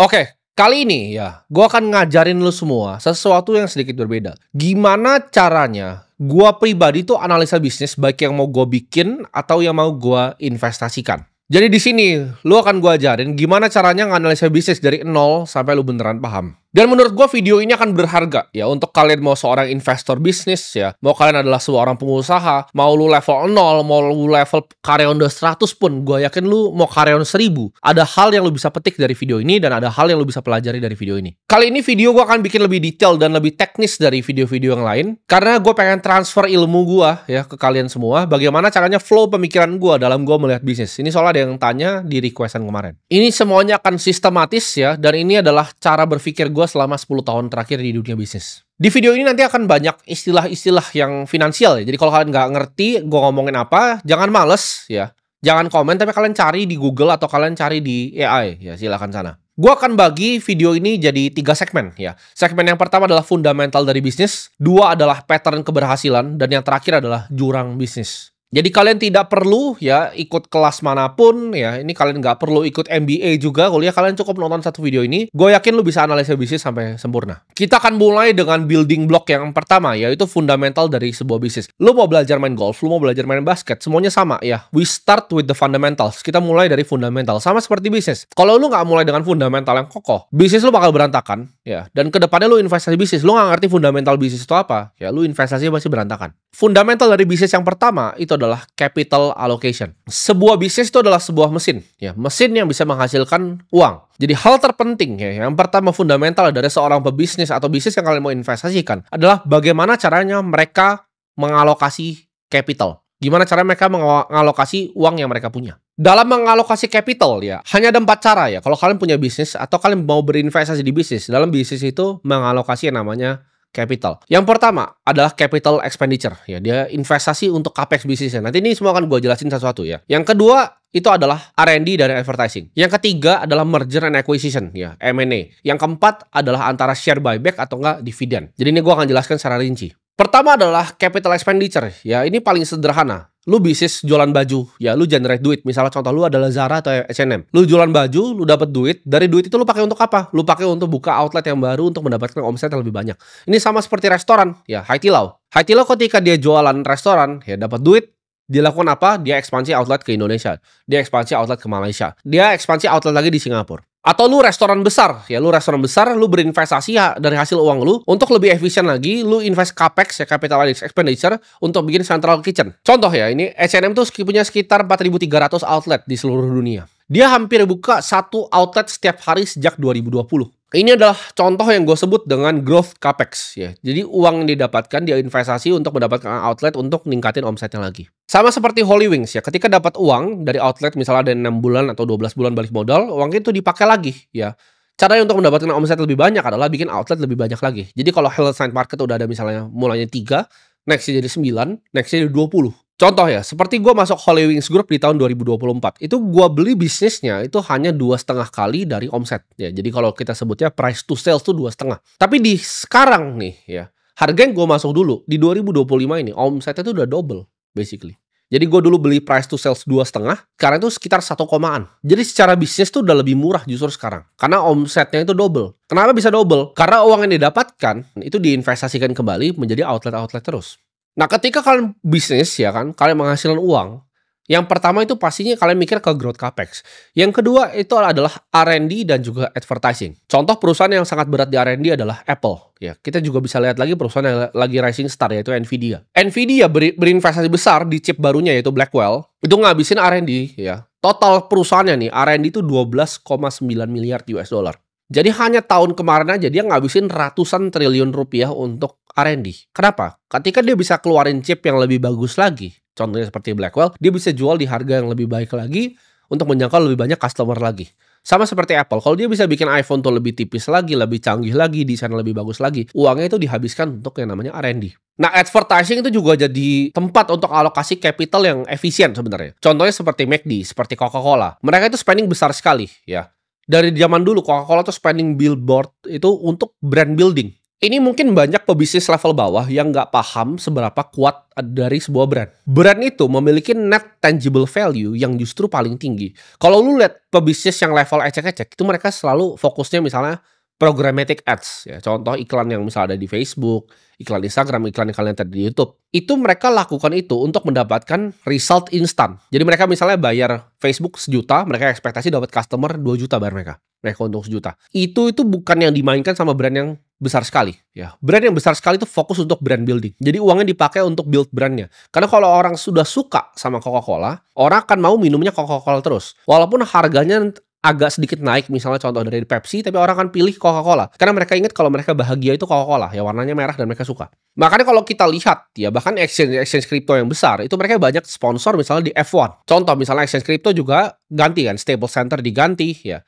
Oke, kali ini ya, gue akan ngajarin lu semua sesuatu yang sedikit berbeda. Gimana caranya gua pribadi tuh analisa bisnis baik yang mau gue bikin atau yang mau gue investasikan. Jadi di sini lu akan gue ajarin gimana caranya nganalisa bisnis dari nol sampai lu beneran paham. Dan menurut gue video ini akan berharga ya untuk kalian mau seorang investor bisnis ya, mau kalian adalah seorang pengusaha, mau lu level 0, mau lu level karyawan udah 100 pun, gue yakin lu mau karyawan 1000. Ada hal yang lu bisa petik dari video ini dan ada hal yang lu bisa pelajari dari video ini. Kali ini video gue akan bikin lebih detail dan lebih teknis dari video-video yang lain karena gue pengen transfer ilmu gue ya ke kalian semua, bagaimana caranya flow pemikiran gue dalam gue melihat bisnis. Ini soalnya ada yang tanya di requestan kemarin. Ini semuanya akan sistematis ya, dan ini adalah cara berpikir gue selama 10 tahun terakhir di dunia bisnis. Di video ini nanti akan banyak istilah-istilah yang finansial ya. Jadi kalau kalian nggak ngerti gue ngomongin apa, jangan males ya. Jangan komen, tapi kalian cari di Google atau kalian cari di AI ya, silakan sana. Gue akan bagi video ini jadi 3 segmen ya. Segmen yang pertama adalah fundamental dari bisnis, 2 adalah pattern keberhasilan, dan yang terakhir adalah jurang bisnis. Jadi kalian tidak perlu ya ikut kelas manapun ya. Ini kalian nggak perlu ikut MBA juga kuliah. Kalian cukup nonton satu video ini. Gue yakin lu bisa analisa bisnis sampai sempurna. Kita akan mulai dengan building block yang pertama, yaitu fundamental dari sebuah bisnis. Lu mau belajar main golf, lu mau belajar main basket, semuanya sama ya. We start with the fundamentals. Kita mulai dari fundamental. Sama seperti bisnis. Kalau lu nggak mulai dengan fundamental yang kokoh, bisnis lu bakal berantakan ya. Dan kedepannya lu investasi bisnis, lu nggak ngerti fundamental bisnis itu apa ya, lu investasinya pasti berantakan. Fundamental dari bisnis yang pertama itu adalah capital allocation. Sebuah bisnis itu adalah sebuah mesin, ya, mesin yang bisa menghasilkan uang. Jadi hal terpenting ya, yang pertama fundamental dari seorang pebisnis atau bisnis yang kalian mau investasikan adalah bagaimana caranya mereka mengalokasi capital. Gimana cara mereka mengalokasi uang yang mereka punya. Dalam mengalokasi capital ya, hanya ada 4 cara ya. Kalau kalian punya bisnis atau kalian mau berinvestasi di bisnis, dalam bisnis itu mengalokasi yang namanya capital. Yang pertama adalah capital expenditure ya, dia investasi untuk capex bisnisnya. Nanti ini semua akan gue jelasin satu-satu ya. Yang kedua itu adalah R&D dan advertising. Yang ketiga adalah merger and acquisition ya, M&A. Yang keempat adalah antara share buyback atau enggak dividen. Jadi ini gue akan jelaskan secara rinci. Pertama adalah capital expenditure ya, ini paling sederhana. Lu bisnis jualan baju, ya lu generate duit. Misalnya contoh lu adalah Zara atau H&M. Lu jualan baju, lu dapat duit. Dari duit itu lu pakai untuk apa? Lu pakai untuk buka outlet yang baru untuk mendapatkan omset yang lebih banyak. Ini sama seperti restoran, ya Haidilao. Haidilao ketika dia jualan restoran, ya dapat duit. Dia lakukan apa? Dia ekspansi outlet ke Indonesia. Dia ekspansi outlet ke Malaysia. Dia ekspansi outlet lagi di Singapura. Atau lu restoran besar, ya lu restoran besar, lu berinvestasi ya, dari hasil uang lu untuk lebih efisien lagi, lu invest capex ya, capital expenditure untuk bikin central kitchen. Contoh ya, ini H&M tuh punya sekitar 4.300 outlet di seluruh dunia. Dia hampir buka 1 outlet setiap hari sejak 2020. Ini adalah contoh yang gue sebut dengan growth capex ya. Jadi uang yang didapatkan dia investasi untuk mendapatkan outlet untuk ningkatin omsetnya lagi. Sama seperti Holy Wings ya, ketika dapat uang dari outlet misalnya ada 6 bulan atau 12 bulan balik modal, uang itu dipakai lagi ya. Caranya untuk mendapatkan omset lebih banyak adalah bikin outlet lebih banyak lagi. Jadi kalau Health Science Market udah ada misalnya mulanya 3, nextnya jadi 9, nextnya jadi 20. Contoh ya, seperti gue masuk Holy Wings Group di tahun 2024. Itu gue beli bisnisnya itu hanya 2,5 kali dari omset. Ya, jadi kalau kita sebutnya price to sales tuh 2,5. Tapi di sekarang nih ya, harga yang gue masuk dulu di 2025 ini, omsetnya itu udah double basically. Jadi gue dulu beli price to sales 2,5, sekarang itu sekitar 1 komaan. Jadi secara bisnis tuh udah lebih murah justru sekarang. Karena omsetnya itu double. Kenapa bisa double? Karena uang yang didapatkan itu diinvestasikan kembali menjadi outlet-outlet terus. Nah, ketika kalian bisnis ya kan, kalian menghasilkan uang, yang pertama itu pastinya kalian mikir ke growth capex. Yang kedua itu adalah R&D dan juga advertising. Contoh perusahaan yang sangat berat di R&D adalah Apple. Ya, kita juga bisa lihat lagi perusahaan yang lagi rising star yaitu Nvidia. Nvidia berinvestasi besar di chip barunya yaitu Blackwell. Itu ngabisin R&D ya. Total perusahaannya nih R&D itu 12,9 miliar US dollar. Jadi hanya tahun kemarin aja dia ngabisin ratusan triliun rupiah untuk R&D. Kenapa? Ketika dia bisa keluarin chip yang lebih bagus lagi, contohnya seperti Blackwell, dia bisa jual di harga yang lebih baik lagi untuk menjangkau lebih banyak customer lagi. Sama seperti Apple, kalau dia bisa bikin iPhone tuh lebih tipis lagi, lebih canggih lagi, desain lebih bagus lagi, uangnya itu dihabiskan untuk yang namanya R&D. Nah, advertising itu juga jadi tempat untuk alokasi capital yang efisien sebenarnya. Contohnya seperti McD, seperti Coca-Cola. Mereka itu spending besar sekali ya. Dari zaman dulu Coca-Cola tuh spending billboard itu untuk brand building. Ini mungkin banyak pebisnis level bawah yang nggak paham seberapa kuat dari sebuah brand. Brand itu memiliki net tangible value yang justru paling tinggi. Kalau lu lihat pebisnis yang level ecek-ecek, itu mereka selalu fokusnya misalnya programmatic ads. Ya, contoh iklan yang misalnya ada di Facebook, iklan Instagram, iklan-iklan yang tadi di YouTube. Itu mereka lakukan itu untuk mendapatkan result instan. Jadi mereka misalnya bayar Facebook 1 juta, mereka ekspektasi dapat customer 2 juta bayar mereka. Mereka untung 1 juta. Itu bukan yang dimainkan sama brand yang besar sekali. Ya, brand yang besar sekali itu fokus untuk brand building. Jadi uangnya dipakai untuk build brandnya. Karena kalau orang sudah suka sama Coca-Cola, orang akan mau minumnya Coca-Cola terus. Walaupun harganya agak sedikit naik, misalnya contoh dari Pepsi, tapi orang akan pilih Coca-Cola. Karena mereka ingat kalau mereka bahagia itu Coca-Cola, ya warnanya merah dan mereka suka. Makanya kalau kita lihat, ya bahkan exchange crypto yang besar, itu mereka banyak sponsor misalnya di F1. Contoh misalnya exchange crypto juga ganti kan, Stable Center diganti, ya.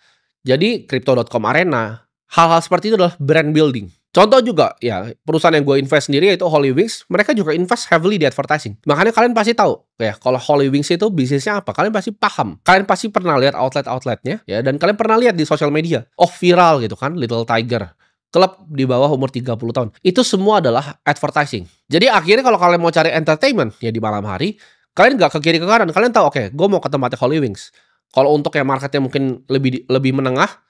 Jadi Crypto.com Arena, hal-hal seperti itu adalah brand building. Contoh juga, ya perusahaan yang gue invest sendiri yaitu Holy Wings, mereka juga invest heavily di advertising. Makanya kalian pasti tahu, ya kalau Holy Wings itu bisnisnya apa, kalian pasti paham. Kalian pasti pernah lihat outlet-outletnya, ya, dan kalian pernah lihat di sosial media. Oh viral gitu kan, Little Tiger. Klub di bawah umur 30 tahun. Itu semua adalah advertising. Jadi akhirnya kalau kalian mau cari entertainment, ya di malam hari, kalian nggak ke kiri ke kanan. Kalian tahu, oke, gue mau ke tempatnya Holy Wings. Kalau untuk yang marketnya mungkin lebih menengah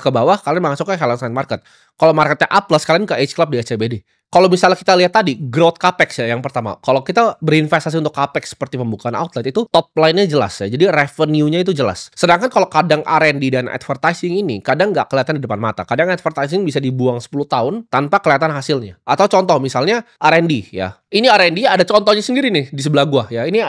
ke bawah, kalian masuk ke Hellas Night Market. Kalau marketnya A+, kalian ke H Club di SCBD. Kalau misalnya kita lihat tadi, growth capex ya yang pertama. Kalau kita berinvestasi untuk capex seperti pembukaan outlet, itu top line-nya jelas ya. Jadi revenue-nya itu jelas. Sedangkan kalau kadang R&D dan advertising ini, kadang nggak kelihatan di depan mata. Kadang advertising bisa dibuang 10 tahun tanpa kelihatan hasilnya. Atau contoh misalnya R&D ya. Ini R&D ada contohnya sendiri nih di sebelah gua ya. Ini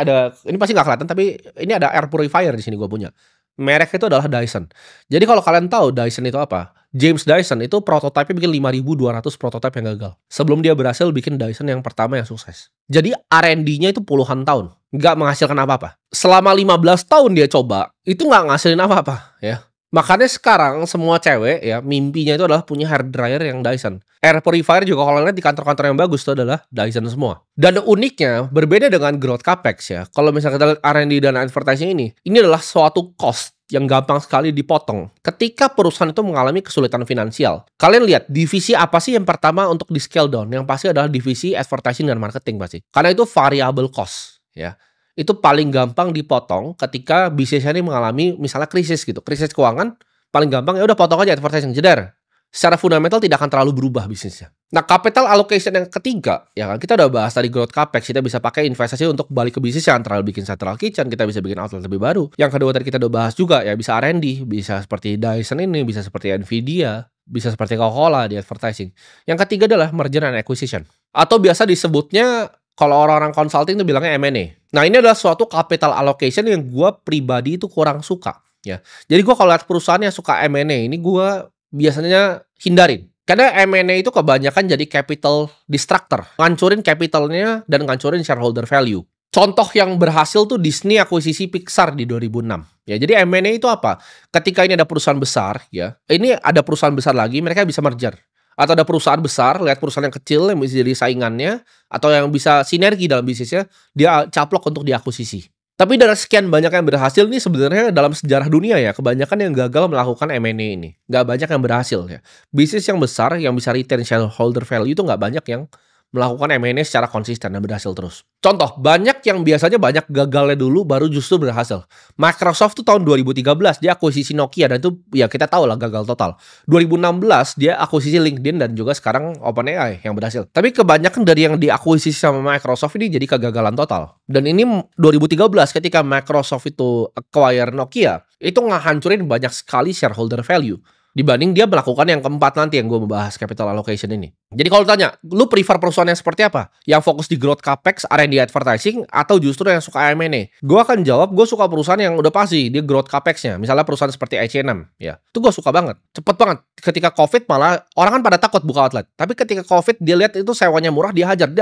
pasti nggak kelihatan, tapi ini ada air purifier di sini gua punya. Merek itu adalah Dyson. Jadi kalau kalian tahu Dyson itu apa? James Dyson itu prototipe bikin 5.200 prototipe yang gagal. Sebelum dia berhasil bikin Dyson yang pertama yang sukses. Jadi R&D-nya itu puluhan tahun. Nggak menghasilkan apa-apa. Selama 15 tahun dia coba, itu nggak ngasilin apa-apa. Ya. Makanya sekarang semua cewek ya mimpinya itu adalah punya hair dryer yang Dyson. Air purifier juga kalau lihat di kantor-kantor yang bagus itu adalah Dyson semua. Dan uniknya berbeda dengan growth capex ya. Kalau misalnya kita lihat R&D dan advertising ini adalah suatu cost yang gampang sekali dipotong ketika perusahaan itu mengalami kesulitan finansial. Kalian lihat divisi apa sih yang pertama untuk di scale down? Yang pasti adalah divisi advertising dan marketing pasti. Karena itu variable cost ya. Itu paling gampang dipotong ketika bisnisnya ini mengalami misalnya krisis gitu. Krisis keuangan paling gampang ya udah potong aja advertising, jeder. Secara fundamental tidak akan terlalu berubah bisnisnya. Nah, capital allocation yang ketiga, ya kan kita udah bahas tadi growth capex, kita bisa pakai investasi untuk balik ke bisnis yang terlalu bikin central kitchen, kita bisa bikin outlet lebih baru. Yang kedua tadi kita udah bahas juga ya bisa R&D, bisa seperti Dyson ini, bisa seperti Nvidia, bisa seperti Coca-Cola di advertising. Yang ketiga adalah merger and acquisition. Atau biasa disebutnya kalau orang-orang consulting itu bilangnya M&A. Nah, ini adalah suatu capital allocation yang gue pribadi itu kurang suka. Ya. Jadi gue kalau lihat perusahaan yang suka M&A, ini gue biasanya hindarin. Karena M&A itu kebanyakan jadi capital distractor. Ngancurin capitalnya dan ngancurin shareholder value. Contoh yang berhasil tuh Disney akuisisi Pixar di 2006. Ya, jadi M&A itu apa? Ketika ini ada perusahaan besar, ya, ini ada perusahaan besar lagi, mereka bisa merger. Atau ada perusahaan besar, lihat perusahaan yang kecil yang bisa jadi saingannya, atau yang bisa sinergi dalam bisnisnya, dia caplok untuk diakuisisi. Tapi dari sekian banyak yang berhasil nih sebenarnya dalam sejarah dunia ya, kebanyakan yang gagal melakukan M&A ini. Nggak banyak yang berhasil ya. Bisnis yang besar, yang bisa retain shareholder value itu nggak banyak yang melakukan M&A secara konsisten dan berhasil terus. Contoh, banyak yang biasanya banyak gagalnya dulu baru justru berhasil. Microsoft tuh tahun 2013 dia akuisisi Nokia dan itu ya kita tahu lah gagal total. 2016 dia akuisisi LinkedIn dan juga sekarang OpenAI yang berhasil. Tapi kebanyakan dari yang diakuisisi sama Microsoft ini jadi kegagalan total. Dan ini 2013 ketika Microsoft itu acquire Nokia, itu ngehancurin banyak sekali shareholder value. Dibanding dia melakukan yang keempat nanti yang gue membahas capital allocation ini. Jadi kalau tanya, lu prefer perusahaan yang seperti apa? Yang fokus di growth capex, R&D advertising, atau justru yang suka M&A? Gue akan jawab, gue suka perusahaan yang udah pasti, dia growth capexnya. Misalnya perusahaan seperti H&M, ya. Itu gue suka banget. Cepet banget. Ketika COVID malah, orang kan pada takut buka outlet. Tapi ketika COVID, dia lihat itu sewanya murah, dia hajar.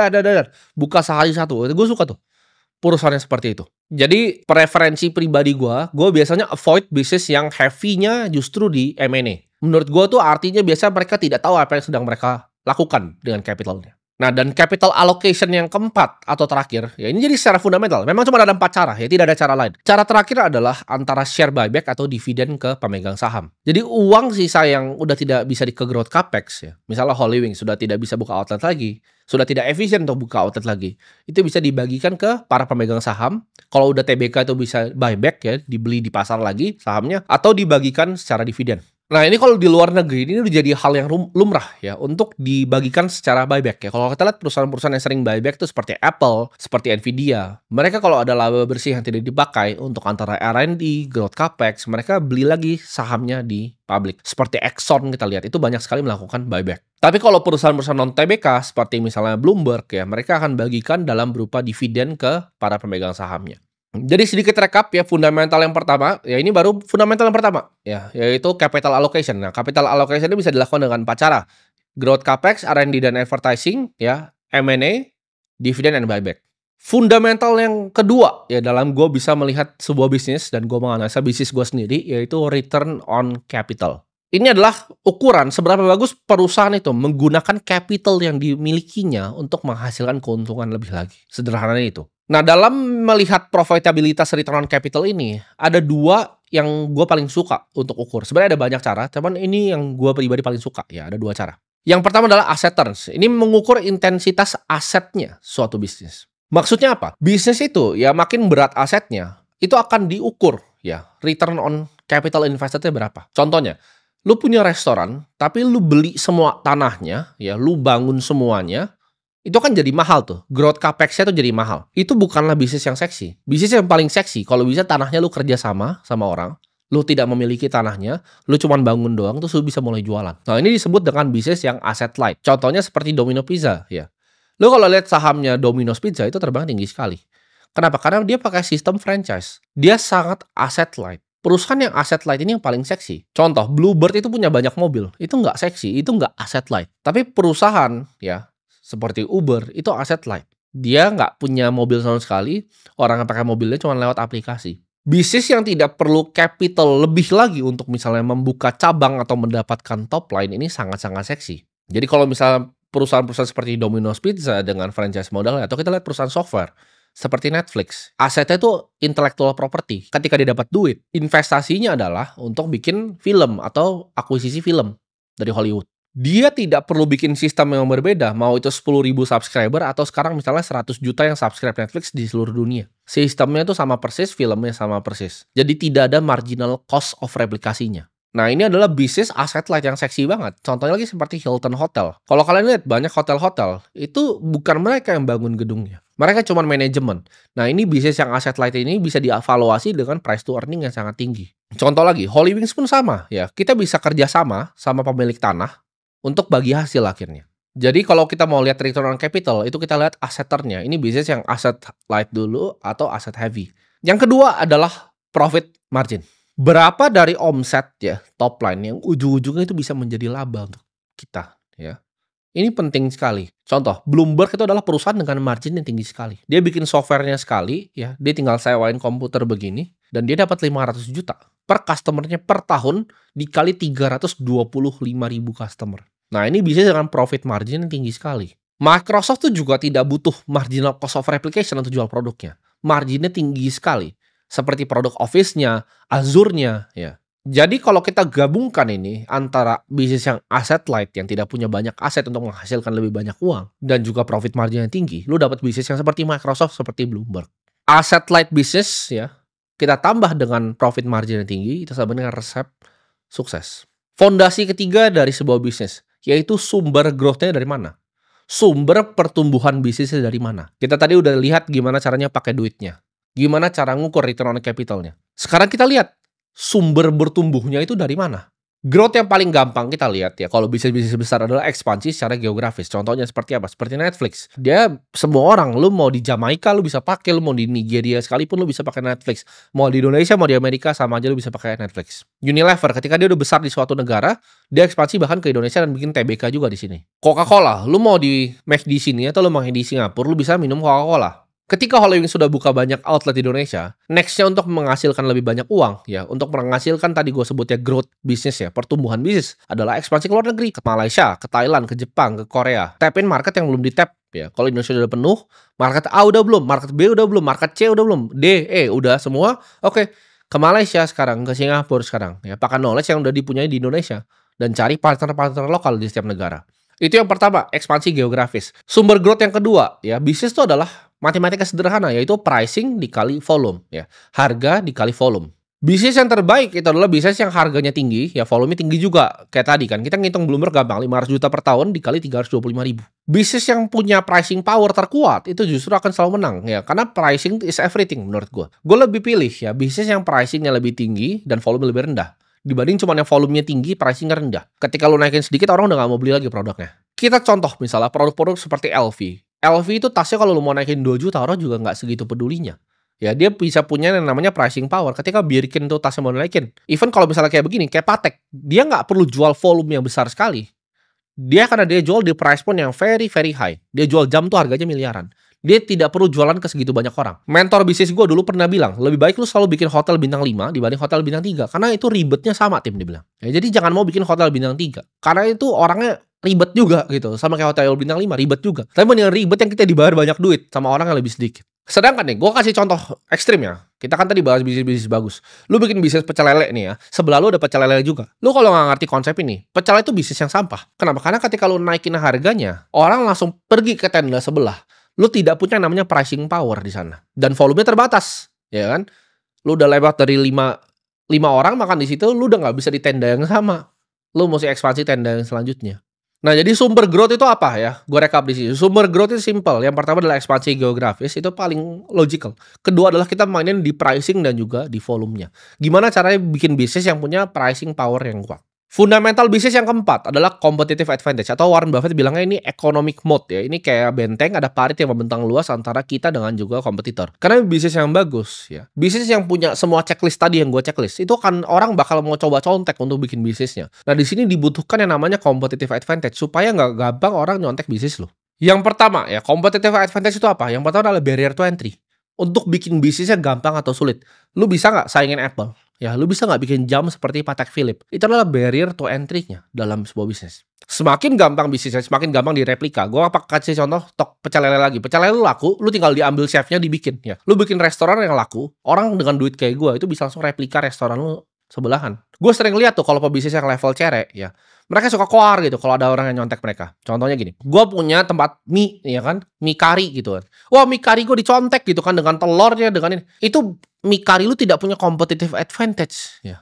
Buka sehari satu. Gue suka tuh. Perusahaan yang seperti itu. Jadi preferensi pribadi gue biasanya avoid bisnis yang heavy-nya justru di M&A. Menurut gue tuh artinya biasa mereka tidak tahu apa yang sedang mereka lakukan dengan capitalnya. Nah, dan capital allocation yang keempat atau terakhir, ya ini jadi secara fundamental. Memang cuma ada 4 cara, ya tidak ada cara lain. Cara terakhir adalah antara share buyback atau dividen ke pemegang saham. Jadi uang sisa yang udah tidak bisa ke growth capex, ya, misalnya Hollywing sudah tidak bisa buka outlet lagi, sudah tidak efisien untuk buka outlet lagi, itu bisa dibagikan ke para pemegang saham. Kalau udah TBK itu bisa buyback, ya, dibeli di pasar lagi sahamnya, atau dibagikan secara dividen. Nah, ini kalau di luar negeri ini udah jadi hal yang lumrah ya untuk dibagikan secara buyback ya. Kalau kita lihat perusahaan-perusahaan yang sering buyback itu seperti Apple, seperti Nvidia. Mereka kalau ada laba bersih yang tidak dipakai untuk antara R&D, growth capex, mereka beli lagi sahamnya di publik. Seperti Exxon kita lihat itu banyak sekali melakukan buyback. Tapi kalau perusahaan-perusahaan non TBK seperti misalnya Bloomberg ya, mereka akan bagikan dalam berupa dividen ke para pemegang sahamnya. Jadi sedikit rekap ya, fundamental yang pertama, ya ini baru fundamental yang pertama, ya, yaitu capital allocation. Nah, capital allocation ini bisa dilakukan dengan 4 cara. Growth capex, R&D dan advertising, ya, M&A, dividend and buyback. Fundamental yang kedua, ya dalam gue bisa melihat sebuah bisnis dan gue menganalisa bisnis gue sendiri, yaitu return on capital. Ini adalah ukuran seberapa bagus perusahaan itu menggunakan capital yang dimilikinya untuk menghasilkan keuntungan lebih lagi. Sederhananya itu. Nah, dalam melihat profitabilitas return on capital ini, ada 2 yang gue paling suka untuk ukur. Sebenarnya ada banyak cara, cuman ini yang gue pribadi paling suka. Ya, ada 2 cara. Yang pertama adalah asset turns. Ini mengukur intensitas asetnya suatu bisnis. Maksudnya apa? Bisnis itu ya makin berat asetnya, itu akan diukur ya, return on capital investednya berapa. Contohnya, lu punya restoran, tapi lu beli semua tanahnya, ya, lu bangun semuanya, itu kan jadi mahal tuh. Growth capex-nya tuh jadi mahal. Itu bukanlah bisnis yang seksi. Bisnis yang paling seksi, kalau bisa tanahnya lu kerja sama orang, lu tidak memiliki tanahnya, lu cuma bangun doang, terus lu bisa mulai jualan. Nah, ini disebut dengan bisnis yang asset light. Contohnya seperti Domino Pizza, ya. Lu kalau lihat sahamnya Domino's Pizza itu terbang tinggi sekali. Kenapa? Karena dia pakai sistem franchise. Dia sangat asset light. Perusahaan yang asset light ini yang paling seksi. Contoh, Bluebird itu punya banyak mobil. Itu nggak seksi, itu nggak asset light. Tapi perusahaan, ya, seperti Uber, itu asset light. Dia nggak punya mobil sama sekali, orang yang pakai mobilnya cuma lewat aplikasi. Bisnis yang tidak perlu capital lebih lagi untuk misalnya membuka cabang atau mendapatkan top line ini sangat-sangat seksi. Jadi kalau misalnya perusahaan-perusahaan seperti Domino's Pizza dengan franchise model, atau kita lihat perusahaan software seperti Netflix, asetnya itu intellectual property. Ketika dia dapat duit, investasinya adalah untuk bikin film atau akuisisi film dari Hollywood. Dia tidak perlu bikin sistem yang berbeda, mau itu 10.000 subscriber atau sekarang misalnya 100 juta yang subscribe Netflix di seluruh dunia. Sistemnya itu sama persis, filmnya sama persis. Jadi tidak ada marginal cost of replikasinya. Nah, ini adalah bisnis aset light yang seksi banget. Contohnya lagi seperti Hilton Hotel. Kalau kalian lihat banyak hotel-hotel, itu bukan mereka yang bangun gedungnya. Mereka cuma manajemen. Nah, ini bisnis yang aset light ini bisa dievaluasi dengan price to earning yang sangat tinggi. Contoh lagi, Hollywings pun sama ya. Kita bisa kerja sama pemilik tanah untuk bagi hasil akhirnya. Jadi kalau kita mau lihat return on capital, itu kita lihat aset turn-nya. Ini bisnis yang aset light dulu atau aset heavy. Yang kedua adalah profit margin. Berapa dari omset ya top line yang ujung-ujungnya itu bisa menjadi laba untuk kita ya. Ini penting sekali. Contoh, Bloomberg itu adalah perusahaan dengan margin yang tinggi sekali. Dia bikin softwarenya sekali ya, dia tinggal sewain komputer begini dan dia dapat 500 juta per customernya per tahun dikali 325.000 customer. Nah, ini bisa dengan profit margin yang tinggi sekali. Microsoft tuh juga tidak butuh marginal cost of replication untuk jual produknya. Marginnya tinggi sekali. Seperti produk Office-nya, Azure-nya, ya. Jadi kalau kita gabungkan ini antara bisnis yang asset light yang tidak punya banyak aset untuk menghasilkan lebih banyak uang dan juga profit margin yang tinggi, lu dapat bisnis yang seperti Microsoft, seperti Bloomberg. Asset light bisnis ya, kita tambah dengan profit margin yang tinggi, itu sama dengan resep sukses. Fondasi ketiga dari sebuah bisnis, yaitu sumber growth-nya dari mana? Sumber pertumbuhan bisnisnya dari mana? Kita tadi udah lihat gimana caranya pakai duitnya. Gimana cara ngukur return on capital-nya. Sekarang kita lihat sumber bertumbuhnya itu dari mana. Growth yang paling gampang kita lihat ya, kalau bisnis-bisnis besar adalah ekspansi secara geografis. Contohnya seperti apa? Seperti Netflix. Dia semua orang, lu mau di Jamaika lu bisa pakai, lu mau di Nigeria sekalipun lu bisa pakai Netflix. Mau di Indonesia, mau di Amerika sama aja lu bisa pakai Netflix. Unilever ketika dia udah besar di suatu negara, dia ekspansi bahkan ke Indonesia dan bikin TBK juga di sini. Coca-Cola, lu mau di McD di sini atau lu mau di Singapura, lu bisa minum Coca-Cola. Ketika Halloween sudah buka banyak outlet di Indonesia, next-nya untuk menghasilkan lebih banyak uang, ya, untuk menghasilkan tadi gue sebutnya growth bisnis ya, pertumbuhan bisnis, adalah ekspansi ke luar negeri, ke Malaysia, ke Thailand, ke Jepang, ke Korea. Tap-in market yang belum di-tap, ya. Kalau Indonesia udah penuh, market A udah belum, market B udah belum, market C udah belum, D, E udah semua, oke. Ke Malaysia sekarang, ke Singapura sekarang, ya, pakai knowledge yang udah dipunyai di Indonesia, dan cari partner-partner lokal di setiap negara. Itu yang pertama, ekspansi geografis. Sumber growth yang kedua, ya, bisnis itu adalah matematika sederhana, yaitu pricing dikali volume, ya. Harga dikali volume. Bisnis yang terbaik itu adalah bisnis yang harganya tinggi, ya volumenya tinggi juga. Kayak tadi kan, kita ngitung Bloomberg gampang, 500 juta per tahun dikali 325.000. Bisnis yang punya pricing power terkuat, itu justru akan selalu menang, ya. Karena pricing is everything menurut gue. Gue lebih pilih, ya, bisnis yang pricingnya lebih tinggi dan volume lebih rendah. Dibanding cuma yang volumenya tinggi, pricingnya rendah. Ketika lu naikin sedikit, orang udah gak mau beli lagi produknya. Kita contoh misalnya produk-produk seperti LV. LV itu tasnya kalau lu mau naikin 2 juta, orang juga nggak segitu pedulinya. Ya, dia bisa punya yang namanya pricing power ketika bikin tuh tasnya mau naikin. Even kalau misalnya kayak begini, kayak Patek, dia nggak perlu jual volume yang besar sekali. Karena dia jual di price point yang very very high. Dia jual jam tuh harganya miliaran. Dia tidak perlu jualan ke segitu banyak orang. Mentor bisnis gue dulu pernah bilang, lebih baik lu selalu bikin hotel bintang 5 dibanding hotel bintang 3. Karena itu ribetnya sama, tim, dia bilang. Ya, jadi jangan mau bikin hotel bintang 3. Karena itu orangnya ribet juga gitu. Sama kayak hotel bintang 5, ribet juga. Tapi yang ribet yang kita dibayar banyak duit sama orang yang lebih sedikit. Sedangkan nih, gue kasih contoh ekstrim ya. Kita kan tadi bahas bisnis-bisnis bagus. Lu bikin bisnis pecel lele nih ya. Sebelah lu ada pecel lele juga. Lu kalau nggak ngerti konsep ini, pecel lele itu bisnis yang sampah. Kenapa? Karena ketika lu naikin harganya, orang langsung pergi ke tenda sebelah. Lu tidak punya yang namanya pricing power di sana. Dan volumenya terbatas, ya kan? Lu udah lewat dari 5 orang makan di situ, lu udah nggak bisa di tenda yang sama. Lu mesti ekspansi tenda yang selanjutnya. Nah, jadi sumber growth itu apa ya? Gue rekap di sini. Sumber growth itu simple. Yang pertama adalah ekspansi geografis, itu paling logical. Kedua adalah kita mainin di pricing dan juga di volumenya. Gimana caranya bikin bisnis yang punya pricing power yang kuat? Fundamental bisnis yang keempat adalah competitive advantage, atau Warren Buffett bilangnya ini economic moat ya. Ini kayak benteng, ada parit yang membentang luas antara kita dengan juga kompetitor. Karena bisnis yang bagus ya. Bisnis yang punya semua checklist tadi yang gue checklist, itu kan orang bakal mau coba contek untuk bikin bisnisnya. Nah, di sini dibutuhkan yang namanya competitive advantage supaya nggak gampang orang nyontek bisnis lo. Yang pertama ya, competitive advantage itu apa? Yang pertama adalah barrier to entry. Untuk bikin bisnisnya gampang atau sulit. Lu bisa nggak saingin Apple? Ya, lu bisa nggak bikin jam seperti Patek Philippe? Itu adalah barrier to entry-nya dalam sebuah bisnis. Semakin gampang bisnisnya, semakin gampang direplika. Gue kasih contoh pecel lele lagi. Pecel lele lu laku, lu tinggal diambil chefnya dibikin. Ya, lu bikin restoran yang laku, orang dengan duit kayak gue itu bisa langsung replika restoran lu sebelahan. Gue sering lihat tuh kalau pebisnis yang level cerek, ya, mereka suka koar gitu kalau ada orang yang nyontek mereka. Contohnya gini, gue punya tempat mie, ya kan, mie kari gitu kan. Wah, mie kari gue dicontek gitu kan dengan telurnya, dengan ini. Itu mie kari lu tidak punya competitive advantage, ya.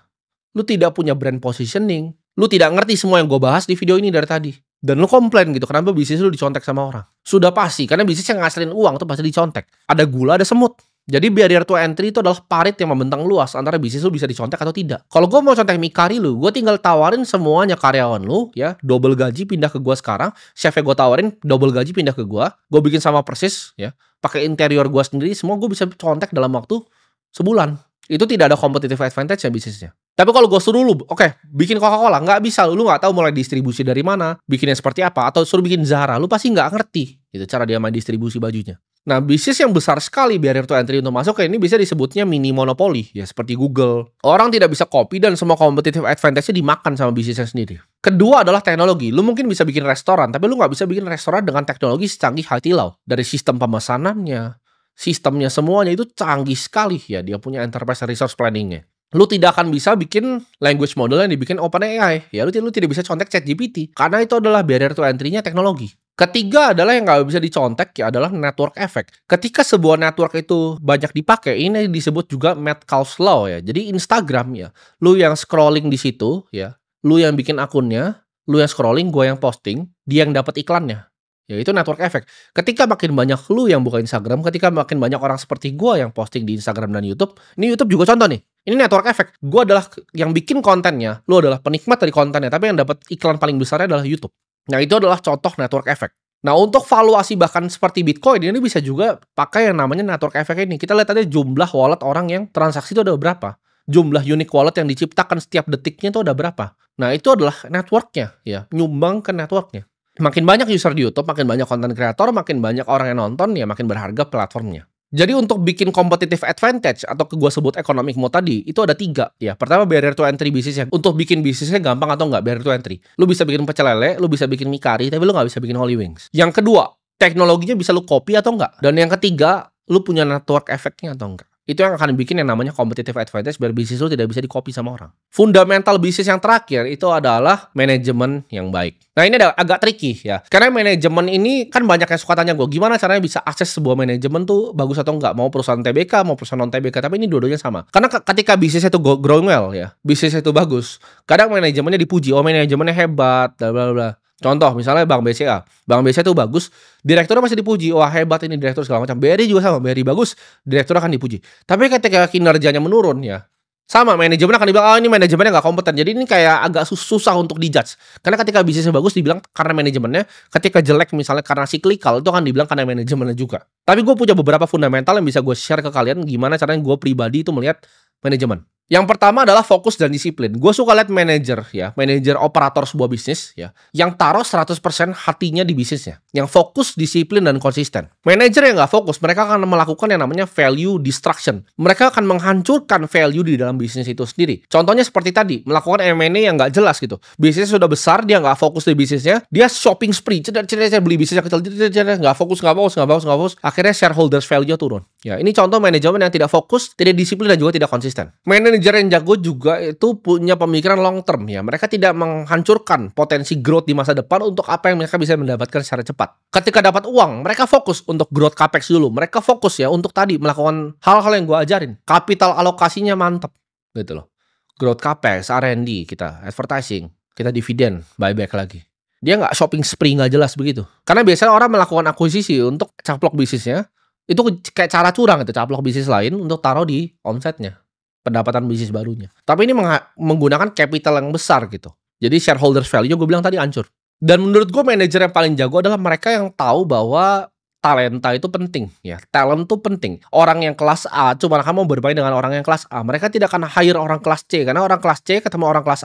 Lu tidak punya brand positioning, lu tidak ngerti semua yang gue bahas di video ini dari tadi. Dan lu komplain gitu, kenapa bisnis lu dicontek sama orang? Sudah pasti, karena bisnis yang ngasilin uang tuh pasti dicontek. Ada gula, ada semut. Jadi barrier to entry itu adalah parit yang membentang luas antara bisnis lu bisa dicontek atau tidak. Kalau gue mau contek mie kari lu, gue tinggal tawarin semuanya karyawan lu, ya, double gaji pindah ke gue sekarang, chefnya gue tawarin double gaji pindah ke gue bikin sama persis, ya, pakai interior gue sendiri, semua gue bisa contek dalam waktu sebulan. Itu tidak ada competitive advantage ya bisnisnya. Tapi kalau gue suruh lu, oke, bikin Coca-Cola, nggak bisa, lu nggak tahu mulai distribusi dari mana, bikinnya seperti apa, atau suruh bikin Zara, lu pasti nggak ngerti gitu cara dia main distribusi bajunya. Nah, bisnis yang besar sekali barrier to entry untuk masuk ke ini bisa disebutnya mini monopoli, ya, seperti Google. Orang tidak bisa copy dan semua competitive advantage-nya dimakan sama bisnisnya sendiri. Kedua adalah teknologi. Lu mungkin bisa bikin restoran, tapi lu nggak bisa bikin restoran dengan teknologi secanggih Haitilao. Dari sistem pemesanannya, sistemnya semuanya itu canggih sekali, ya. Dia punya enterprise resource planning-nya. Lu tidak akan bisa bikin language model yang dibikin OpenAI. Ya, lu tidak bisa contek ChatGPT. Karena itu adalah barrier to entry-nya teknologi. Ketiga adalah yang nggak bisa dicontek, ya, adalah network effect. Ketika sebuah network itu banyak dipakai, ini disebut juga Metcalfe's Law ya. Jadi Instagram ya, lu yang scrolling di situ ya, lu yang bikin akunnya, lu yang scrolling, gua yang posting, dia yang dapat iklannya. Ya, itu network effect. Ketika makin banyak lu yang buka Instagram, ketika makin banyak orang seperti gua yang posting di Instagram dan YouTube, ini YouTube juga contoh nih. Ini network effect. Gua adalah yang bikin kontennya, lu adalah penikmat dari kontennya, tapi yang dapat iklan paling besarnya adalah YouTube. Nah, itu adalah contoh network effect. Nah, untuk valuasi bahkan seperti Bitcoin, ini bisa juga pakai yang namanya network effect ini. Kita lihat aja jumlah wallet orang yang transaksi itu ada berapa. Jumlah unique wallet yang diciptakan setiap detiknya itu ada berapa. Nah, itu adalah networknya, ya, nyumbang ke networknya. Makin banyak user di YouTube, makin banyak konten kreator, makin banyak orang yang nonton, ya makin berharga platformnya. Jadi untuk bikin competitive advantage atau gue sebut economic mode tadi, itu ada 3 ya. Pertama barrier to entry bisnisnya. Untuk bikin bisnisnya gampang atau enggak barrier to entry. Lu bisa bikin pecel lele, lu bisa bikin mie kari, tapi lu nggak bisa bikin Holy Wings. Yang kedua, teknologinya bisa lu copy atau enggak. Dan yang ketiga, lu punya network effect-nya atau enggak. Itu yang akan bikin yang namanya competitive advantage biar bisnis lu tidak bisa di-copy sama orang. Fundamental bisnis yang terakhir itu adalah manajemen yang baik. Nah ini agak tricky ya. Karena manajemen ini kan banyak yang suka tanya gue, gimana caranya bisa akses sebuah manajemen tuh bagus atau enggak. Mau perusahaan TBK, mau perusahaan non-TBK. Tapi ini dua-duanya sama. Karena ketika bisnisnya itu growing well ya, bisnisnya itu bagus. Kadang manajemennya dipuji, oh manajemennya hebat, bla bla bla. Contoh misalnya Bank BCA. Bank BCA itu bagus, direkturnya masih dipuji. Wah hebat ini direktur segala macam. BRI juga sama, BRI bagus, direktur akan dipuji. Tapi ketika kinerjanya menurun ya, sama manajemen akan dibilang, oh ini manajemennya nggak kompeten. Jadi ini kayak agak susah untuk dijudge. Karena ketika bisnisnya bagus dibilang karena manajemennya, ketika jelek misalnya karena cyclical itu akan dibilang karena manajemennya juga. Tapi gue punya beberapa fundamental yang bisa gue share ke kalian gimana caranya gue pribadi itu melihat manajemen. Yang pertama adalah fokus dan disiplin. Gue suka lihat manajer ya, manajer operator sebuah bisnis ya, yang taruh 100% hatinya di bisnisnya, yang fokus, disiplin dan konsisten. Manajer yang nggak fokus, mereka akan melakukan yang namanya value destruction. Mereka akan menghancurkan value di dalam bisnis itu sendiri. Contohnya seperti tadi, melakukan M&A yang nggak jelas gitu. Bisnisnya sudah besar, dia nggak fokus di bisnisnya, dia shopping spree, cedera beli bisnis yang kecil, nggak fokus. Akhirnya shareholders value turun. Ya, ini contoh manajemen yang tidak fokus, tidak disiplin dan juga tidak konsisten. Manajer yang jago juga itu punya pemikiran long term ya. Mereka tidak menghancurkan potensi growth di masa depan untuk apa yang mereka bisa mendapatkan secara cepat. Ketika dapat uang, mereka fokus untuk growth capex dulu. Mereka fokus ya untuk tadi melakukan hal-hal yang gue ajarin. Kapital alokasinya mantap gitu loh. Growth capex, R&D kita, advertising, kita dividen, buyback lagi. Dia nggak shopping spree nggak jelas begitu. Karena biasanya orang melakukan akuisisi untuk caplok bisnisnya. Itu kayak cara curang itu, caplok bisnis lain untuk taruh di omsetnya, pendapatan bisnis barunya. Tapi ini menggunakan capital yang besar gitu. Jadi shareholders value gue bilang tadi hancur. Dan menurut gue manajer yang paling jago adalah mereka yang tahu bahwa talenta itu penting ya. Talent itu penting. Orang yang kelas A cuma akan mau bermain dengan orang yang kelas A. Mereka tidak akan hire orang kelas C karena orang kelas C ketemu orang kelas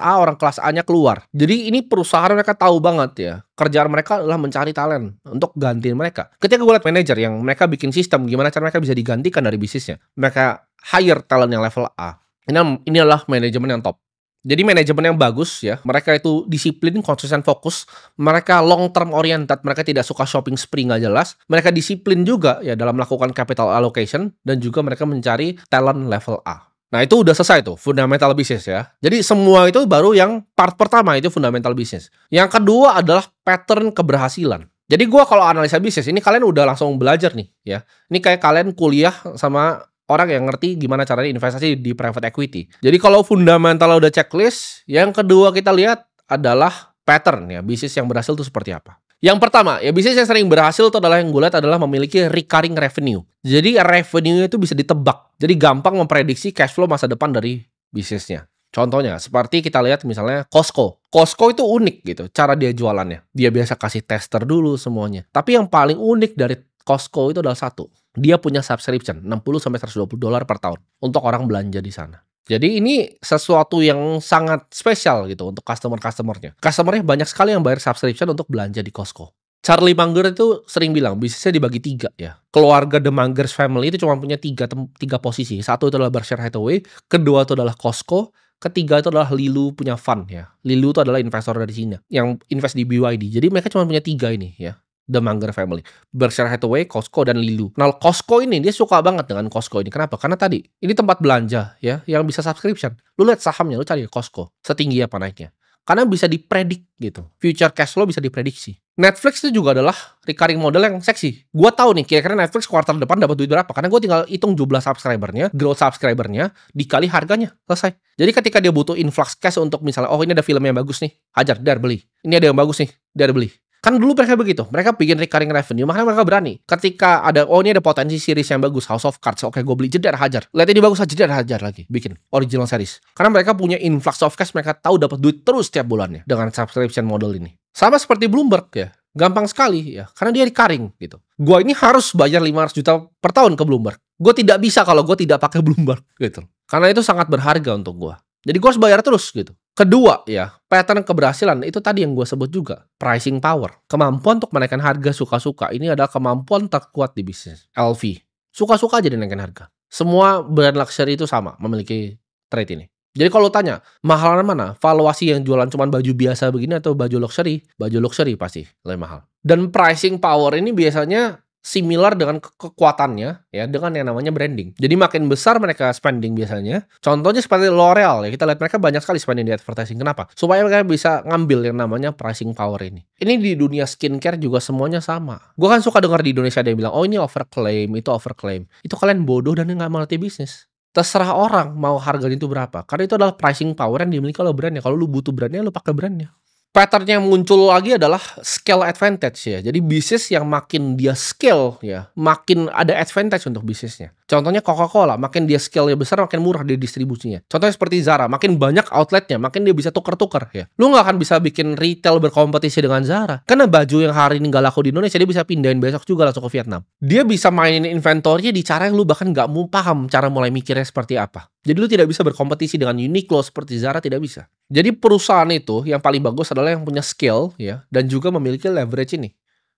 A-nya keluar. Jadi ini perusahaan mereka tahu banget ya. Kerjaan mereka adalah mencari talent untuk gantiin mereka. Ketika gue lihat manajer yang mereka bikin sistem gimana cara mereka bisa digantikan dari bisnisnya. Mereka hire talent yang level A. Ini adalah manajemen yang top. Jadi manajemen yang bagus ya, mereka itu disiplin, konsisten, fokus, mereka long term oriented, mereka tidak suka shopping spree nggak jelas, mereka disiplin juga ya dalam melakukan capital allocation dan juga mereka mencari talent level A. Nah itu udah selesai tuh fundamental bisnis ya. Jadi semua itu baru yang part pertama itu fundamental bisnis. Yang kedua adalah pattern keberhasilan. Jadi gue kalau analisa bisnis ini kalian udah langsung belajar nih ya. Ini kayak kalian kuliah sama orang yang ngerti gimana caranya investasi di private equity. Jadi kalau fundamental udah checklist, yang kedua kita lihat adalah pattern ya, bisnis yang berhasil itu seperti apa. Yang pertama, ya bisnis yang sering berhasil itu adalah yang gue lihat adalah memiliki recurring revenue. Jadi revenue itu bisa ditebak. Jadi gampang memprediksi cash flow masa depan dari bisnisnya. Contohnya, seperti kita lihat misalnya Costco. Costco itu unik gitu, cara dia jualannya. Dia biasa kasih tester dulu semuanya. Tapi yang paling unik dari Costco itu adalah satu. Dia punya subscription $60-120 per tahun untuk orang belanja di sana. Jadi ini sesuatu yang sangat spesial gitu untuk customer-customernya. Customernya banyak sekali yang bayar subscription untuk belanja di Costco. Charlie Munger itu sering bilang bisnisnya dibagi 3 ya. Keluarga The Munger family itu cuma punya 3 posisi. Satu itu adalah Berkshire Hathaway, kedua itu adalah Costco, ketiga itu adalah Lilu punya fund ya. Lilu itu adalah investor dari Cina yang invest di BYD. Jadi mereka cuma punya 3 ini ya. The Munger family, Berkshire Hathaway, Costco, dan Lilu. Nah, Costco ini dia suka banget dengan Costco ini. Kenapa? Karena tadi ini tempat belanja ya, yang bisa subscription. Lu lihat sahamnya, lu cari Costco, setinggi apa naiknya. Karena bisa dipredik gitu. Future cash flow bisa diprediksi. Netflix itu juga adalah recurring model yang seksi. Gua tahu nih kira-kira Netflix kuartal depan dapat duit berapa. Karena gue tinggal hitung jumlah subscribernya, growth subscribernya, dikali harganya. Selesai. Jadi ketika dia butuh influx cash untuk misalnya, oh ini ada film yang bagus nih, hajar, dar beli. Ini ada yang bagus nih, dar beli. Kan dulu mereka begitu, mereka bikin recurring revenue, makanya mereka berani. Ketika ada, oh ini ada potensi series yang bagus, House of Cards, oke gue beli, jedar hajar. Lihat ini bagus, jedar hajar lagi, bikin original series. Karena mereka punya influx of cash, mereka tahu dapat duit terus setiap bulannya dengan subscription model ini. Sama seperti Bloomberg ya, gampang sekali ya, karena dia recurring gitu. Gua ini harus bayar 500 juta per tahun ke Bloomberg. Gue tidak bisa kalau gue tidak pakai Bloomberg gitu. Karena itu sangat berharga untuk gue. Jadi gue harus bayar terus gitu. Kedua ya, pattern keberhasilan itu tadi yang gue sebut juga. Pricing power. Kemampuan untuk menaikkan harga suka-suka. Ini adalah kemampuan terkuat di bisnis. LV. Suka-suka aja dia naikin harga. Semua brand luxury itu sama memiliki trait ini. Jadi kalau lu tanya, mahalan mana? Valuasi yang jualan cuman baju biasa begini atau baju luxury? Baju luxury pasti lebih mahal. Dan pricing power ini biasanya similar dengan kekuatannya ya dengan yang namanya branding. Jadi makin besar mereka spending biasanya. Contohnya seperti L'Oreal ya, kita lihat mereka banyak sekali spending di advertising. Kenapa? Supaya mereka bisa ngambil yang namanya pricing power ini. Ini di dunia skincare juga semuanya sama. Gue kan suka dengar di Indonesia ada yang bilang, oh ini overclaim, itu overclaim. Itu kalian bodoh dan nggak mengerti bisnis. Terserah orang mau harganya itu berapa. Karena itu adalah pricing power yang dimiliki oleh brandnya. Kalau lu butuh brandnya, lu pakai brandnya. Pattern yang muncul lagi adalah scale advantage ya. Jadi bisnis yang makin dia scale ya, makin ada advantage untuk bisnisnya. Contohnya Coca-Cola, makin dia scale-nya besar, makin murah dia distribusinya. Contohnya seperti Zara, makin banyak outletnya, makin dia bisa tuker-tuker ya. Lu nggak akan bisa bikin retail berkompetisi dengan Zara. Karena baju yang hari ini nggak laku di Indonesia, dia bisa pindahin besok juga langsung ke Vietnam. Dia bisa mainin inventory di cara yang lu bahkan nggak mau paham cara mulai mikirnya seperti apa. Jadi lu tidak bisa berkompetisi dengan Uniqlo seperti Zara, tidak bisa. Jadi perusahaan itu yang paling bagus adalah yang punya scale ya dan juga memiliki leverage ini,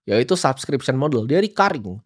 yaitu subscription model. Dia recurring,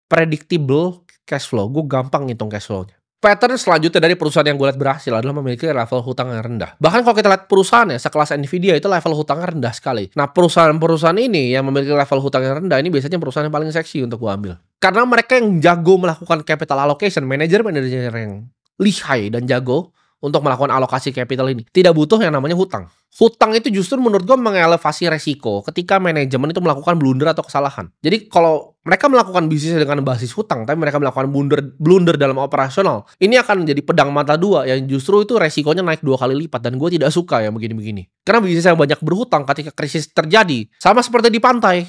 predictable cash flow. Gue gampang ngitung cash flow-nya. Pattern selanjutnya dari perusahaan yang gue lihat berhasil adalah memiliki level hutang yang rendah. Bahkan kalau kita lihat perusahaannya sekelas Nvidia itu level hutangnya rendah sekali. Nah perusahaan-perusahaan ini yang memiliki level hutang yang rendah ini biasanya perusahaan yang paling seksi untuk gue ambil. Karena mereka yang jago melakukan capital allocation, manajer yang lihai dan jago untuk melakukan alokasi capital ini. Tidak butuh yang namanya hutang. Hutang itu justru menurut gue mengelevasi resiko ketika manajemen itu melakukan blunder atau kesalahan. Jadi kalau mereka melakukan bisnis dengan basis hutang, tapi mereka melakukan blunder dalam operasional, ini akan menjadi pedang mata dua yang justru itu resikonya naik 2 kali lipat. Dan gue tidak suka yang begini-begini. Karena bisnis yang banyak berhutang ketika krisis terjadi, sama seperti di pantai.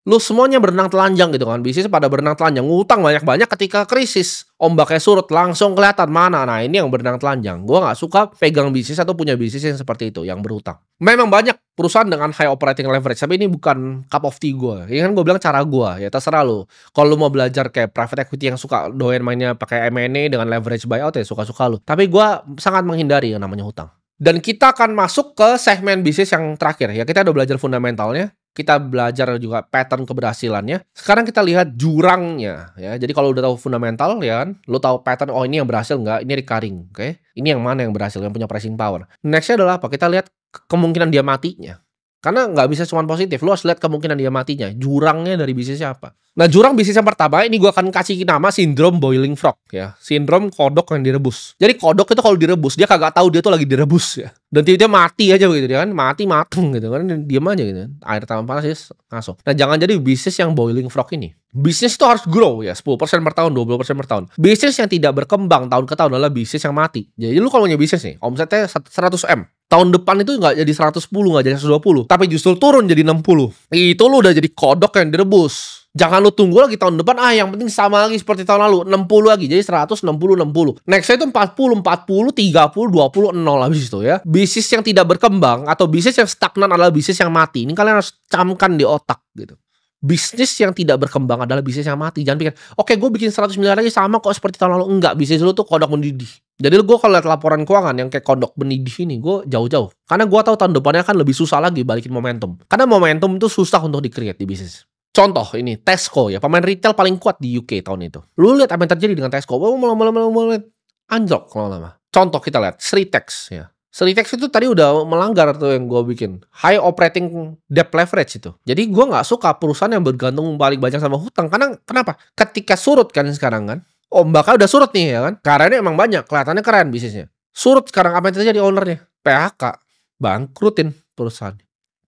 Lu semuanya berenang telanjang gitu kan. Bisnis pada berenang telanjang. Ngutang banyak-banyak ketika krisis. Ombaknya surut langsung kelihatan mana. Nah ini yang berenang telanjang. Gua nggak suka pegang bisnis atau punya bisnis yang seperti itu. Yang berhutang. Memang banyak perusahaan dengan high operating leverage. Tapi ini bukan cup of tea gue. Ini kan gue bilang cara gue. Ya terserah lu. Kalau lu mau belajar kayak private equity yang suka doyan mainnya pakai M&A dengan leverage buyout ya suka-suka lu. Tapi gue sangat menghindari yang namanya hutang. Dan kita akan masuk ke segmen bisnis yang terakhir. Ya kita udah belajar fundamentalnya. Kita belajar juga pattern keberhasilannya. Sekarang kita lihat jurangnya ya. Jadi kalau udah tahu fundamental ya kan, lu tahu pattern, oh ini yang berhasil enggak, ini recurring, oke? Ini yang mana yang berhasil, yang punya pricing power. Nextnya adalah apa? Kita lihat kemungkinan dia matinya. Karena nggak bisa cuma positif, lu harus lihat kemungkinan dia matinya. Jurangnya dari bisnisnya apa? Nah jurang bisnis yang pertama ini gue akan kasih nama sindrom boiling frog ya. Sindrom kodok yang direbus. Jadi kodok itu kalau direbus dia kagak tahu dia tuh lagi direbus ya. Dan tiba-tiba mati aja begitu dia kan, mati mateng gitu kan, diam aja gitu kan. Air tambah panas ya ngasuh. Nah jangan jadi bisnis yang boiling frog ini. Bisnis itu harus grow ya, 10% per tahun, 20% per tahun. Bisnis yang tidak berkembang tahun ke tahun adalah bisnis yang mati. Jadi lu kalau punya bisnis nih, omsetnya 100M. Tahun depan itu nggak jadi 110, nggak jadi 120. Tapi justru turun jadi 60. Itu lu udah jadi kodok yang direbus. Jangan lu tunggu lagi tahun depan, yang penting sama lagi seperti tahun lalu. 60 lagi, jadi 100, 60. Nextnya itu 40, 30, 20, 0 habis itu ya. Bisnis yang tidak berkembang atau bisnis yang stagnan adalah bisnis yang mati. Ini kalian harus camkan di otak gitu. Bisnis yang tidak berkembang adalah bisnis yang mati. Jangan pikir, oke gue bikin 100 miliar lagi sama kok seperti tahun lalu. Enggak, bisnis lu tuh kodok mendidih. Jadi gue kalau lihat laporan keuangan yang kayak kodok mendidih ini, gue jauh-jauh. Karena gue tahu tahun depannya akan lebih susah lagi balikin momentum. Karena momentum itu susah untuk di-create di bisnis. Contoh ini, Tesco ya, pemain retail paling kuat di UK tahun itu. Lu lihat apa yang terjadi dengan Tesco, mulai anjlok lama-lama. Contoh kita lihat, Sritex ya. Sritex itu tadi udah melanggar tuh yang gue bikin. High operating debt leverage itu. Jadi gue gak suka perusahaan yang bergantung balik banyak sama hutang. Karena kenapa? Ketika surut kan sekarang kan. Ombaknya udah surut nih ya kan. Karena ini emang banyak. Kelihatannya keren bisnisnya. Surut sekarang apa yang terjadi ownernya? PHK. Bangkrutin perusahaan.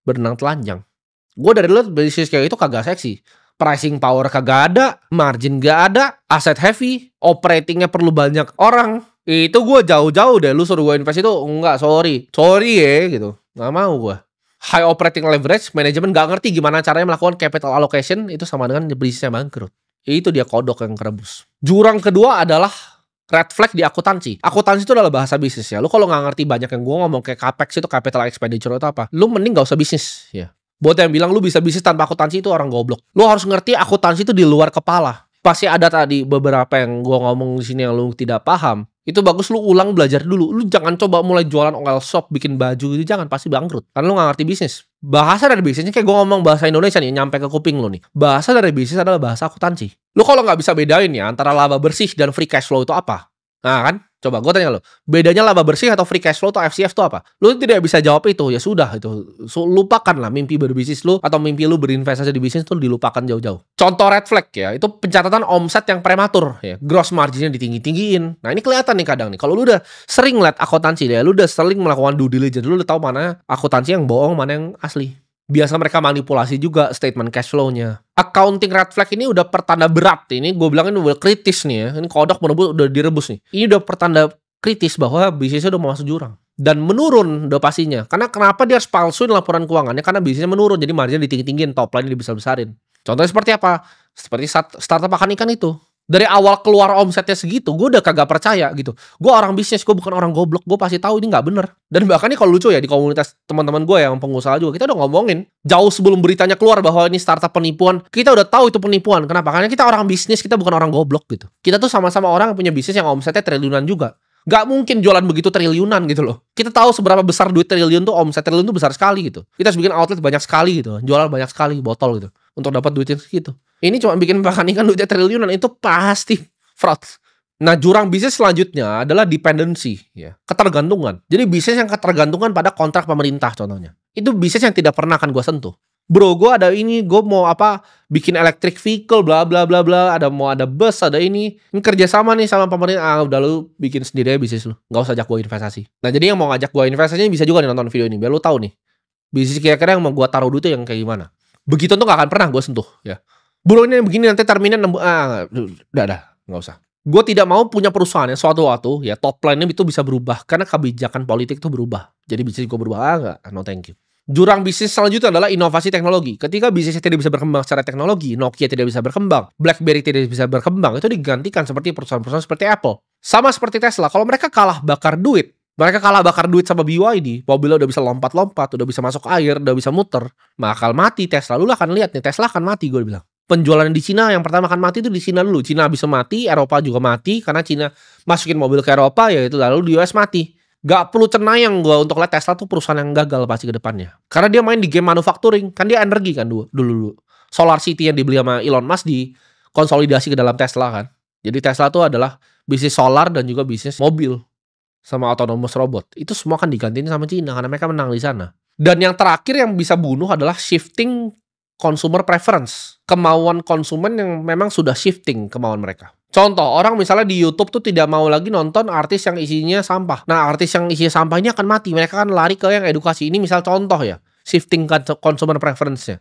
Berenang telanjang. Gue dari dulu bisnis kayak itu kagak seksi. Pricing power kagak ada. Margin gak ada. Asset heavy. Operatingnya perlu banyak orang. Itu gue jauh-jauh deh. Lu suruh gue invest itu, enggak, sorry ya gitu. Gak mau gue. High operating leverage, manajemen gak ngerti gimana caranya melakukan capital allocation. Itu sama dengan bisnisnya bangkrut. Itu dia kodok yang kerebus. Jurang kedua adalah red flag di akuntansi. Akuntansi itu adalah bahasa bisnis ya. Lu kalau gak ngerti banyak yang gue ngomong kayak capex itu, capital expenditure itu apa, lu mending gak usah bisnis ya. Buat yang bilang lu bisa bisnis tanpa akuntansi itu orang goblok. Lu harus ngerti akuntansi itu di luar kepala. Pasti ada tadi beberapa yang gue ngomong di sini yang lu tidak paham. Itu bagus lu ulang belajar dulu. Lu jangan coba mulai jualan oil shop, bikin baju gitu, jangan, pasti bangkrut. Karena lu gak ngerti bisnis. Bahasa dari bisnisnya kayak gue ngomong bahasa Indonesia nih, nyampe ke kuping lu nih. Bahasa dari bisnis adalah bahasa akuntansi. Lu kalau nggak bisa bedain ya antara laba bersih dan free cash flow itu apa? Nah kan, coba gue tanya lo, bedanya laba bersih atau free cash flow atau FCF itu apa? Lu tidak bisa jawab itu, ya sudah itu. Lupakan lah mimpi berbisnis lu atau mimpi lu berinvestasi di bisnis tuh dilupakan jauh-jauh. Contoh red flag ya, itu pencatatan omset yang prematur ya, gross marginnya ditinggi-tinggiin. Nah ini kelihatan nih kadang nih, kalau lu udah sering liat akuntansi deh, lu udah sering melakukan due diligence, lu udah tahu mana akuntansi yang bohong, mana yang asli. Biasa mereka manipulasi juga statement cash flow-nya. Accounting red flag ini udah pertanda berat. Ini gue bilang ini udah kritis nih ya. Ini kodok merebut udah direbus nih. Ini udah pertanda kritis bahwa bisnisnya udah mau masuk jurang. Dan menurun udah pastinya. Karena kenapa dia harus palsuin laporan keuangannya? Karena bisnisnya menurun. Jadi margin ditinggi-tinggiin, top line dibesar-besarin. Contohnya seperti apa? Seperti startup pakan ikan itu. Dari awal keluar omsetnya segitu, gue udah kagak percaya gitu. Gue orang bisnis, gue bukan orang goblok. Gue pasti tahu ini nggak bener. Dan bahkan nih kalau lucu ya, di komunitas teman-teman gue yang pengusaha juga, kita udah ngomongin jauh sebelum beritanya keluar bahwa ini startup penipuan. Kita udah tahu itu penipuan. Kenapa? Karena kita orang bisnis, kita bukan orang goblok gitu. Kita tuh sama-sama orang yang punya bisnis yang omsetnya triliunan juga. Gak mungkin jualan begitu triliunan gitu loh. Kita tahu seberapa besar duit triliun tuh, omset triliun tuh besar sekali gitu. Kita harus bikin outlet banyak sekali gitu, jualan banyak sekali botol gitu untuk dapat duitnya segitu. Ini cuma bikin pakan ikan duitnya triliunan, itu pasti fraud. Nah, jurang bisnis selanjutnya adalah dependency ya, ketergantungan. Jadi bisnis yang ketergantungan pada kontrak pemerintah contohnya. Itu bisnis yang tidak pernah akan gue sentuh. Bro, gue ada ini, gue mau apa, bikin electric vehicle, bla bla bla bla, ada bus, ada ini kerja sama nih sama pemerintah. Udah lu bikin sendiri aja bisnis lu, nggak usah ajak gue investasi. Nah, jadi yang mau ngajak gue investasinya bisa juga nih nonton video ini, biar lu tahu nih bisnis kira-kira yang mau gue taruh duit yang kayak gimana. Begitu tuh nggak akan pernah gue sentuh ya. Bro, ini begini nanti terminnya udah, nggak usah. Gue tidak mau punya perusahaan yang suatu waktu ya top line-nya itu bisa berubah karena kebijakan politik itu berubah. Jadi bisnis gue berubah enggak? No thank you. Jurang bisnis selanjutnya adalah inovasi teknologi. Ketika bisnisnya tidak bisa berkembang secara teknologi, Nokia tidak bisa berkembang, BlackBerry tidak bisa berkembang, itu digantikan seperti perusahaan-perusahaan seperti Apple. Sama seperti Tesla, kalau mereka kalah bakar duit sama BYD, mobilnya udah bisa lompat-lompat, udah bisa masuk air, udah bisa muter, bakal mati Tesla. Lu akan lihat nih, Tesla akan mati gue bilang. Penjualan di Cina yang pertama akan mati itu di Cina dulu. Cina bisa mati, Eropa juga mati, karena Cina masukin mobil ke Eropa, ya itu lalu di US mati. Gak perlu cenayang gue untuk lihat Tesla tuh perusahaan yang gagal pasti ke depannya. Karena dia main di game manufacturing. Kan dia energi kan dulu. Solar City yang dibeli sama Elon Musk dikonsolidasi ke dalam Tesla kan. Jadi Tesla tuh adalah bisnis solar dan juga bisnis mobil. Sama autonomous robot. Itu semua kan digantiin sama Cina karena mereka menang di sana. Dan yang terakhir yang bisa bunuh adalah shifting consumer preference. Kemauan konsumen yang memang sudah shifting kemauan mereka. Contoh, orang misalnya di YouTube tuh tidak mau lagi nonton artis yang isinya sampah. Nah, artis yang isinya sampah ini akan mati. Mereka akan lari ke yang edukasi. Ini misal contoh ya, shifting consumer preference-nya.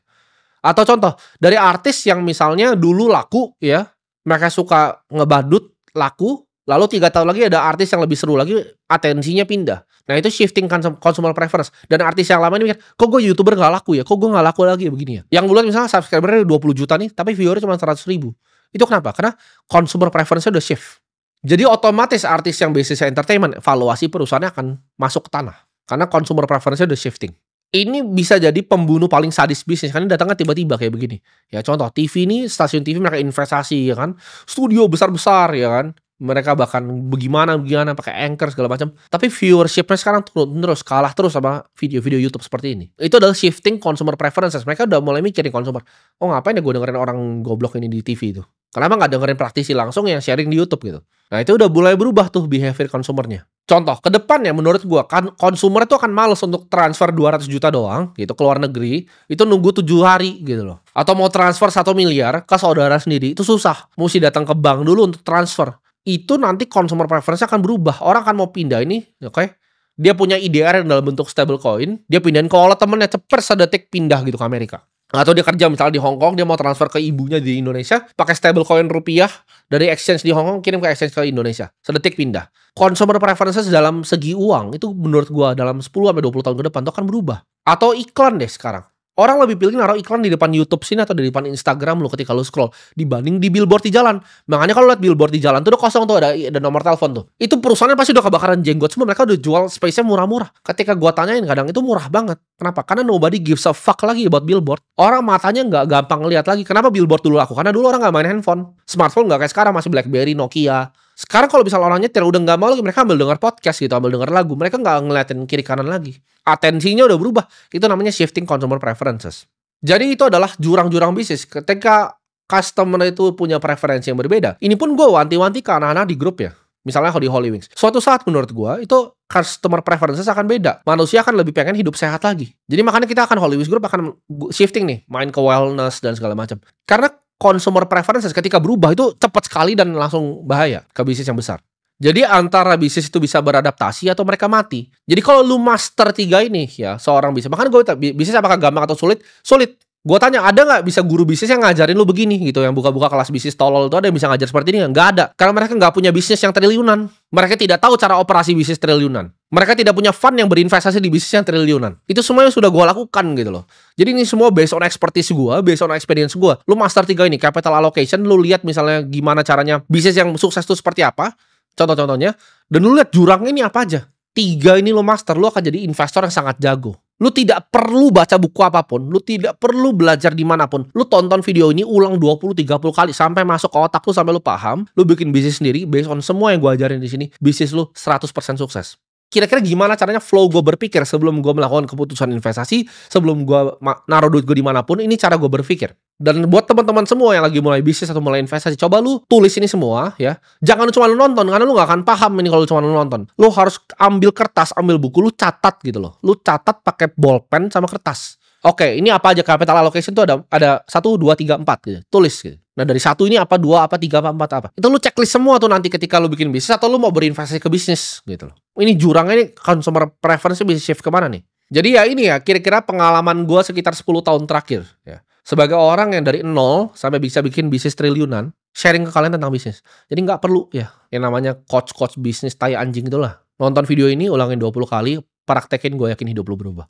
Atau contoh, dari artis yang misalnya dulu laku ya, mereka suka ngebadut, laku, lalu 3 tahun lagi ada artis yang lebih seru lagi, atensinya pindah. Nah, itu shifting consumer preference. Dan artis yang lama ini mikir, kok gue YouTuber gak laku ya? Kok gue gak laku lagi ya begini ya? Yang bulan misalnya subscribernya 20 juta nih, tapi viewernya cuma 100 ribu. Itu kenapa? Karena consumer preference-nya udah shift. Jadi otomatis artis yang bisnisnya entertainment, valuasi perusahaannya akan masuk ke tanah. Karena consumer preference-nya udah shifting. Ini bisa jadi pembunuh paling sadis bisnis. Karena datangnya tiba-tiba kayak begini. Ya contoh, TV ini, stasiun TV mereka investasi ya kan. Studio besar-besar ya kan. Mereka bahkan bagaimana pakai anchor segala macam. Tapi viewership-nya sekarang turun terus, kalah terus sama video-video YouTube seperti ini. Itu adalah shifting consumer preferences. Mereka udah mulai mikir nih consumer. Oh ngapain ya gue dengerin orang goblok ini di TV itu? Kenapa nggak dengerin praktisi langsung yang sharing di YouTube gitu? Nah itu udah mulai berubah tuh behavior konsumernya. Contoh, ke depannya menurut gue kan konsumer itu akan males untuk transfer 200 juta doang gitu ke luar negeri. Itu nunggu 7 hari gitu loh. Atau mau transfer 1 miliar ke saudara sendiri itu susah. Mesti datang ke bank dulu untuk transfer. Itu nanti consumer preference akan berubah. Orang akan mau pindah ini, oke? Dia punya IDR yang dalam bentuk stablecoin, dia pindahin ke wallet temennya, cepet sedetik pindah gitu ke Amerika. Atau dia kerja misalnya di Hong Kong, dia mau transfer ke ibunya di Indonesia, pakai stablecoin rupiah dari exchange di Hong Kong kirim ke exchange ke Indonesia, sedetik pindah. Consumer preferences dalam segi uang itu menurut gua dalam 10-20 tahun ke depan itu akan berubah. Atau iklan deh sekarang. Orang lebih pilih naruh iklan di depan YouTube sini atau di depan Instagram lu ketika lu scroll dibanding di billboard di jalan. Makanya kalau lihat billboard di jalan tuh udah kosong tuh ada nomor telepon tuh. Itu perusahaannya pasti udah kebakaran jenggot semua. Mereka udah jual space-nya murah-murah. Ketika gua tanyain kadang itu murah banget. Kenapa? Karena nobody gives a fuck lagi about billboard. Orang matanya nggak gampang lihat lagi. Kenapa billboard dulu laku? Karena dulu orang nggak main handphone. Smartphone nggak kayak sekarang masih BlackBerry, Nokia. Sekarang kalau misalnya orang nyetir udah nggak mau lagi, mereka ambil denger podcast gitu, ambil denger lagu, mereka nggak ngeliatin kiri kanan lagi. Atensinya udah berubah. Itu namanya shifting consumer preferences. Jadi itu adalah jurang-jurang bisnis. Ketika customer itu punya preferensi yang berbeda. Ini pun gue wanti-wanti ke anak-anak di grup ya. Misalnya kalau di Holy Wings. Suatu saat menurut gue itu customer preferences akan beda. Manusia akan lebih pengen hidup sehat lagi. Jadi makanya kita akan Holy Wings Group akan shifting nih. Main ke wellness dan segala macam. Karena consumer preferences ketika berubah itu cepat sekali dan langsung bahaya ke bisnis yang besar. Jadi antara bisnis itu bisa beradaptasi atau mereka mati. Jadi kalau lu master 3 ini ya seorang bisnis. Makanya gue bisnis apakah gampang atau sulit? Sulit. Gue tanya, ada nggak bisa guru bisnis yang ngajarin lu begini gitu, yang buka-buka kelas bisnis tolol itu ada yang bisa ngajar seperti ini? Nggak ada, karena mereka nggak punya bisnis yang triliunan. Mereka tidak tahu cara operasi bisnis triliunan. Mereka tidak punya fund yang berinvestasi di bisnis yang triliunan. Itu semuanya sudah gue lakukan gitu loh. Jadi ini semua based on expertise gue, based on experience gue. Lu master 3 ini, capital allocation, lu lihat misalnya gimana caranya bisnis yang sukses itu seperti apa, contoh-contohnya, dan lu lihat jurangnya ini apa aja. 3 ini lu master, lu akan jadi investor yang sangat jago. Lu tidak perlu baca buku apapun, lu tidak perlu belajar dimanapun. Lu tonton video ini ulang 20-30 kali sampai masuk ke otak lu, sampai lu paham. Lu bikin bisnis sendiri based on semua yang gue ajarin di sini. Bisnis lu 100% sukses. Kira-kira gimana caranya flow gue berpikir sebelum gue melakukan keputusan investasi, sebelum gue naruh duit gue dimanapun, ini cara gue berpikir. Dan buat teman-teman semua yang lagi mulai bisnis atau mulai investasi, coba lu tulis ini semua ya. Jangan cuma lu nonton, karena lu gak akan paham ini kalau cuma lu nonton. Lu harus ambil kertas, ambil buku, lu catat gitu loh. Lu catat pakai bolpen sama kertas. Oke, ini apa aja capital allocation tuh ada 1, 2, 3, 4 gitu. Tulis gitu. Nah dari 1 ini apa, 2 apa, 3 apa, 4 apa. Itu lu checklist semua tuh nanti ketika lu bikin bisnis atau lu mau berinvestasi ke bisnis gitu loh. Ini jurangnya ini consumer preference bisa shift kemana nih. Jadi ya ini ya kira-kira pengalaman gue sekitar 10 tahun terakhir ya. Sebagai orang yang dari 0 sampai bisa bikin bisnis triliunan, sharing ke kalian tentang bisnis. Jadi nggak perlu ya yang namanya coach bisnis tai anjing itulah. Nonton video ini ulangin 20 kali, praktekin, gue yakin hidup lu berubah.